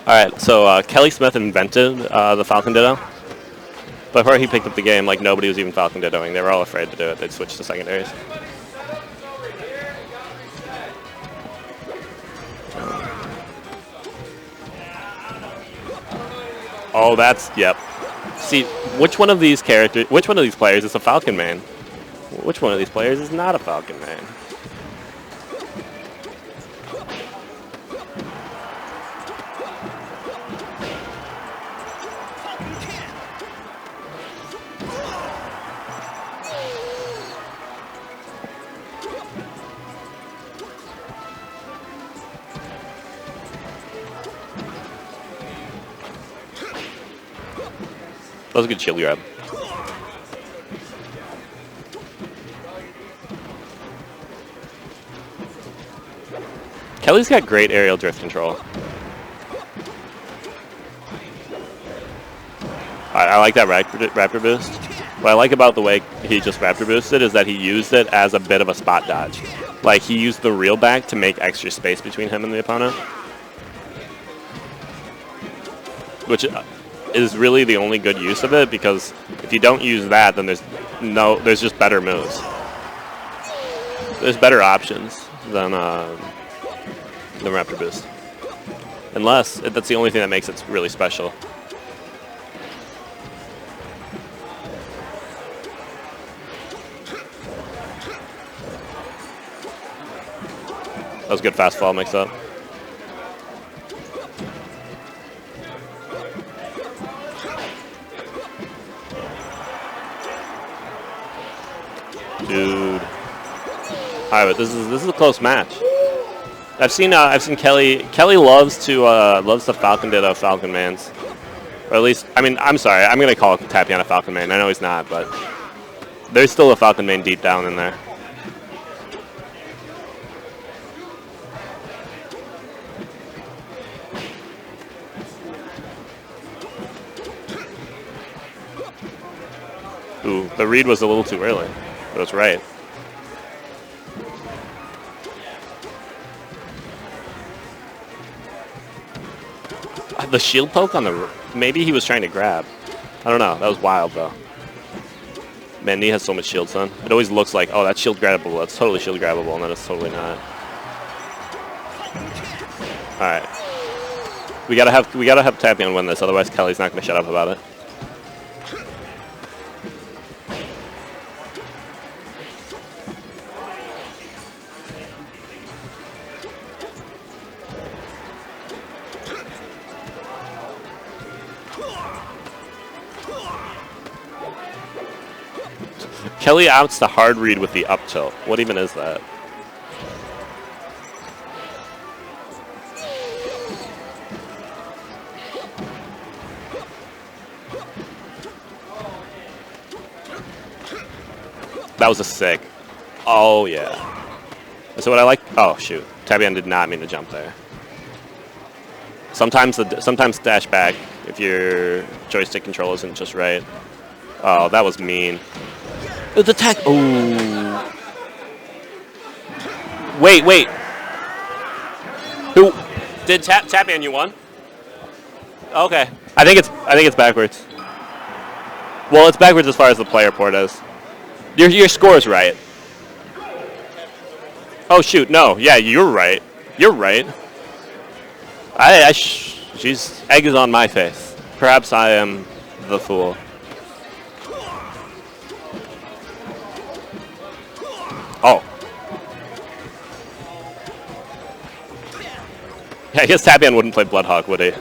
Alright, so Kelly Smith invented the Falcon Ditto. Before he picked up the game, like nobody was even Falcon Dittoing. They were all afraid to do it. They'd switch to secondaries. Oh, that's, yep. See, which one of these players is a Falcon main? Which one of these players is not a Falcon main? That was a good shield grab. Kelly's got great aerial drift control. I like that Raptor boost. What I like about the way he just Raptor boosted is that he used it as a bit of a spot dodge. Like, he used the reel back to make extra space between him and the opponent. Which is really the only good use of it, because if you don't use that, then there's just better moves. There's better options than Raptor Boost. Unless that's the only thing that makes it really special. That was a good fast fall mix up. Dude. Alright, but this is a close match. I've seen Kelly. Kelly loves the Falcon Ditto Falcon Mans. Or at least, I mean, I'm sorry, I'm gonna call Tapion a Falcon Man. I know he's not, but there's still a Falcon Man deep down in there. Ooh, the read was a little too early. But it's right. The shield poke on the... Maybe he was trying to grab. I don't know. That was wild, though. Man, he has so much shield, son. It always looks like, oh, that's shield grabbable. That's totally shield grabbable, and then it's totally not. All right. We gotta have Tapion win this, otherwise Kelly's not gonna shut up about it. Kelly outs the hard read with the up tilt. What even is that? That was a sick. Oh, yeah. So what I like... Oh, shoot. Tapion did not mean to jump there. Sometimes dash back if your joystick control isn't just right. Oh, that was mean. The attack. Oh. Wait. Who did Tapion? You won. Okay. I think it's backwards. Well, it's backwards as far as the player port is. Your score's right. Oh shoot! No. Yeah, you're right. You're right. She's egg is on my face. Perhaps I am the fool. Oh. Yeah, I guess Tapion wouldn't play Bloodhawk, would he?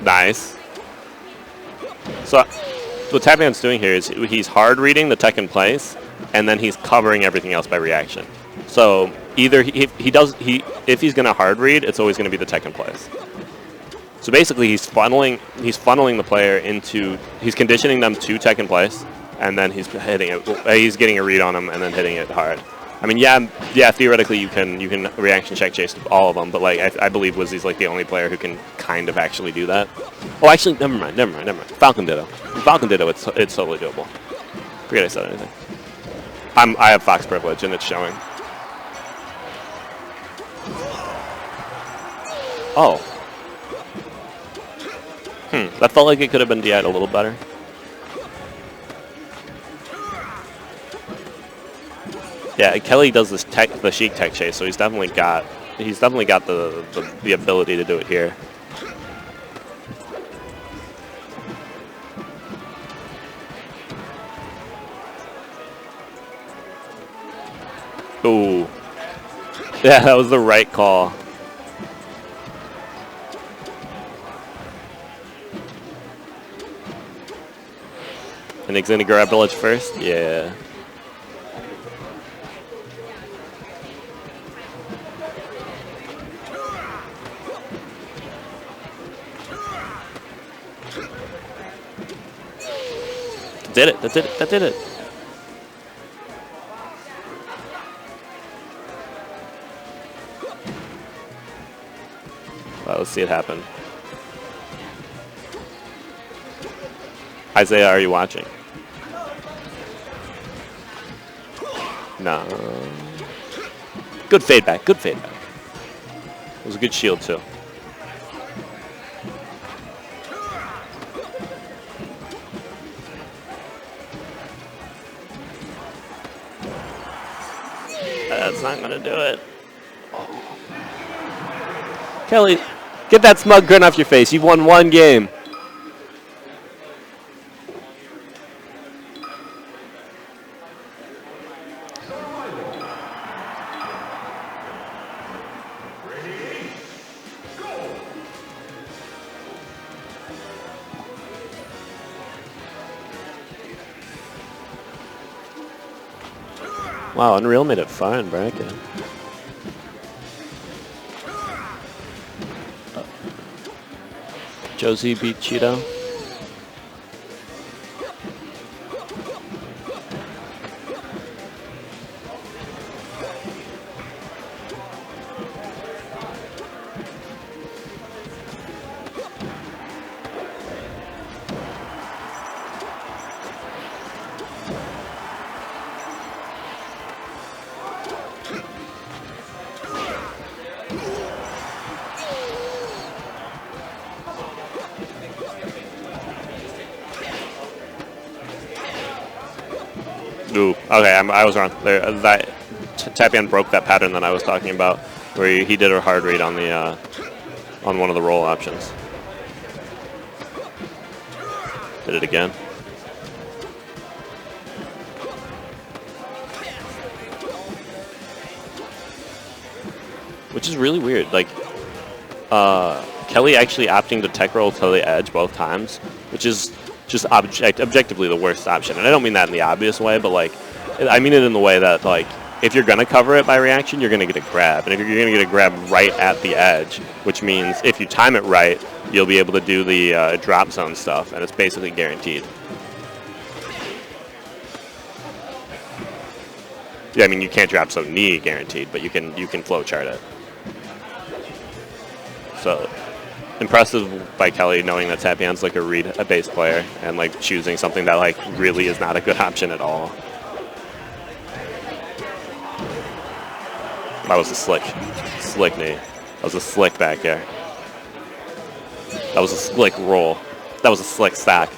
Nice. So what Tapion's doing here is he's hard reading the tech in place, and then he's covering everything else by reaction. So either if he's going to hard read, it's always going to be the tech in place. So basically, he's funneling the player into, he's conditioning them to tech in place, and then he's hitting it. He's getting a read on him and then hitting it hard. I mean, yeah. Theoretically, you can reaction check chase all of them, but like I believe Wizzy's like the only player who can kind of actually do that. Oh, actually, never mind. Falcon Ditto. It's totally doable. Forget I said anything. I have Fox privilege, and it's showing. Oh. That felt like it could have been DI'd a little better. Yeah, Kelly does this the Sheik tech chase, so he's definitely got the ability to do it here. Ooh. Yeah, that was the right call. And he's gonna grab the ledge first? Yeah. Did it. That did it. Well, let's see it happen. Isaiah, are you watching? No. Good fade back. It was a good shield, too. That's not going to do it. Oh. Kelly, get that smug grin off your face. You've won one game. Wow, Unreal made it far in bracket. Josie beat Cheeto. Ooh, okay, I was wrong. That Tapion broke that pattern that I was talking about, where he did a hard read on the on one of the roll options. Did it again. Which is really weird. Like, Kelly actually opting to tech roll to the edge both times, which is just objectively the worst option. And I don't mean that in the obvious way, but like, I mean it in the way that like, if you're gonna cover it by reaction, you're gonna get a grab, and if you're gonna get a grab right at the edge, which means if you time it right, you'll be able to do the drop zone stuff, and it's basically guaranteed. Yeah, I mean you can't drop zone knee guaranteed, but you can flow chart it. So. Impressive by Kelly knowing that Tapion's like a base player and like choosing something that like really is not a good option at all. That was a slick knee. That was a slick back air. That was a slick roll. That was a slick stack.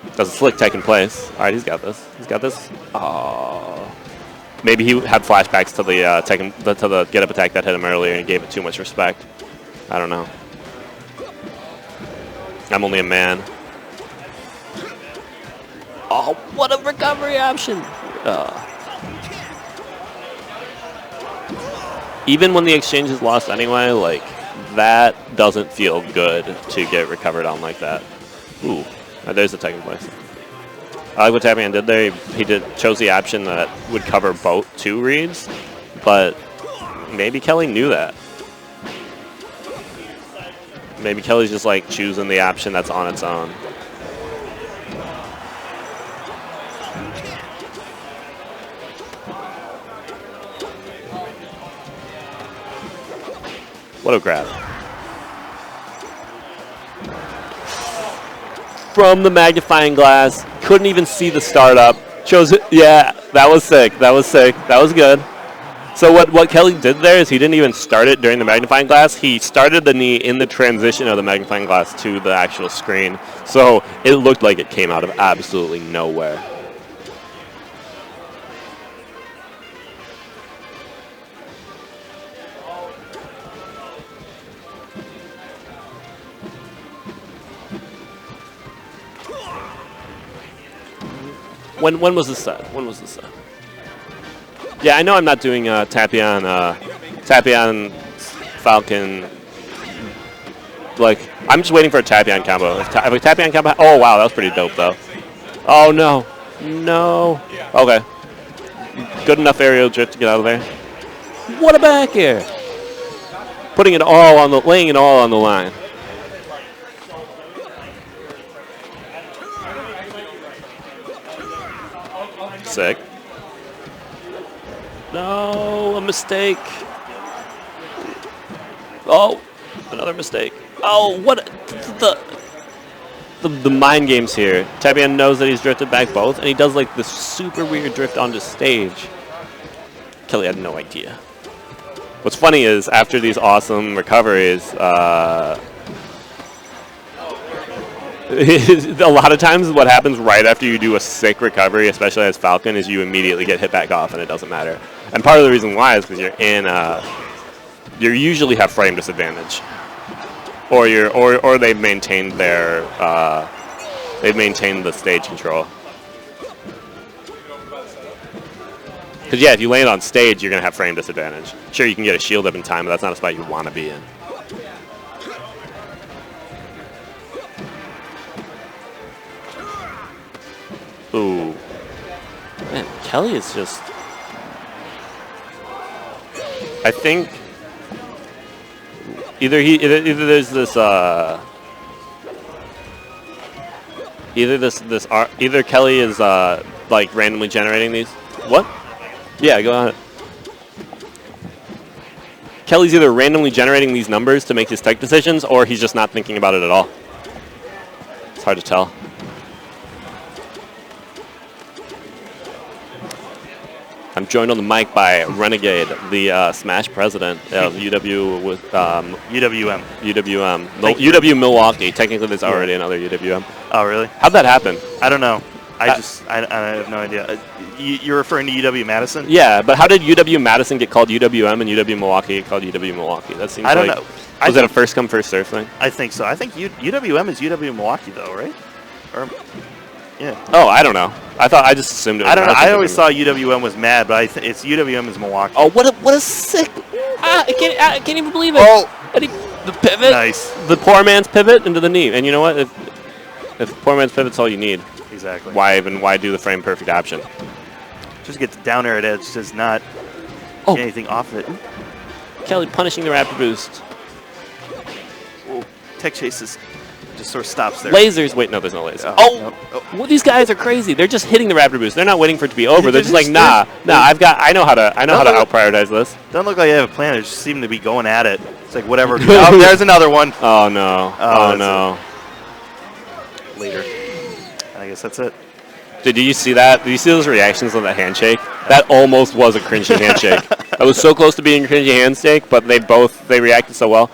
That was a slick tech in place. All right, he's got this. Oh. Maybe he had flashbacks to the get up attack that hit him earlier and gave it too much respect. I don't know. I'm only a man. Oh, what a recovery option! Even when the exchange is lost anyway, like that doesn't feel good to get recovered on like that. Ooh, there's the tech in place. I like what Tapion did there. He chose the option that would cover both two reads, but maybe Kelly knew that. Maybe Kelly's just like choosing the option that's on its own. What a grab. From the magnifying glass. Couldn't even see the startup. Chose it. Yeah, that was sick. That was sick. That was good. So what Kelly did there is he didn't even start it during the magnifying glass. He started the knee in the transition of the magnifying glass to the actual screen. So it looked like it came out of absolutely nowhere. When was this set? When was this set? Yeah, I know I'm not doing Tapion Falcon. Like, I'm just waiting for a Tapion combo. If a Tapion combo, oh wow, that was pretty dope though. Oh no, no. Okay, good enough aerial drift to get out of there. What a back air! Putting it all on the, laying it all on the line. Sick. No, a mistake. Oh, another mistake. Oh, what the mind games here. Tapion knows that he's drifted back both, and he does like this super weird drift onto stage. Kelly had no idea. What's funny is after these awesome recoveries, a lot of times what happens right after you do a sick recovery, especially as Falcon, is you immediately get hit back off and it doesn't matter. And part of the reason why is because you're in you usually have frame disadvantage, or they've maintained their they've maintained the stage control. Because yeah, if you land on stage, you're gonna have frame disadvantage. Sure, you can get a shield up in time, but that's not a spot you want to be in. Ooh. Man, Kelly is just... I think... Either there's this, either Kelly is, like, randomly generating these... What? Yeah, go ahead. Kelly's either randomly generating these numbers to make his tech decisions, or he's just not thinking about it at all. It's hard to tell. I'm joined on the mic by Renegade, the Smash president of UW with UWM. UWM. UW Milwaukee. Technically, there's already another UWM. Oh, really? How'd that happen? I don't know. I have no idea. You're referring to UW Madison? Yeah, but how did UW Madison get called UWM and UW Milwaukee get called UW Milwaukee? That seems I don't know. Was that a first come first serve thing? I think so. I think UWM is UW Milwaukee though, right? Or yeah. Oh, I don't know. I just assumed it was. I don't know. I always thought UWM was mad, but it's UWM is Milwaukee. Oh, what a sick! I can't even believe it. Oh, the pivot. Nice. The poor man's pivot into the knee, and you know what? If poor man's pivot's all you need, exactly. Why do the frame perfect option? Just get the down air at edge, does not get anything off of it. Kelly punishing the rapid boost. Ooh, tech chases. Just sort of stops there. Lasers. Wait, no, there's no laser. Oh, well, these guys are crazy. They're just hitting the rapid boost. They're not waiting for it to be over. They're just like, nah. I know how to out prioritize this. Doesn't look like they have a plan. They just seem to be going at it. It's like whatever. Oh, there's another one. Oh no. Oh no. Later. I guess that's it. Did you see that? Did you see those reactions on that handshake? That almost was a cringy handshake. That was so close to being a cringy handshake, but they reacted so well.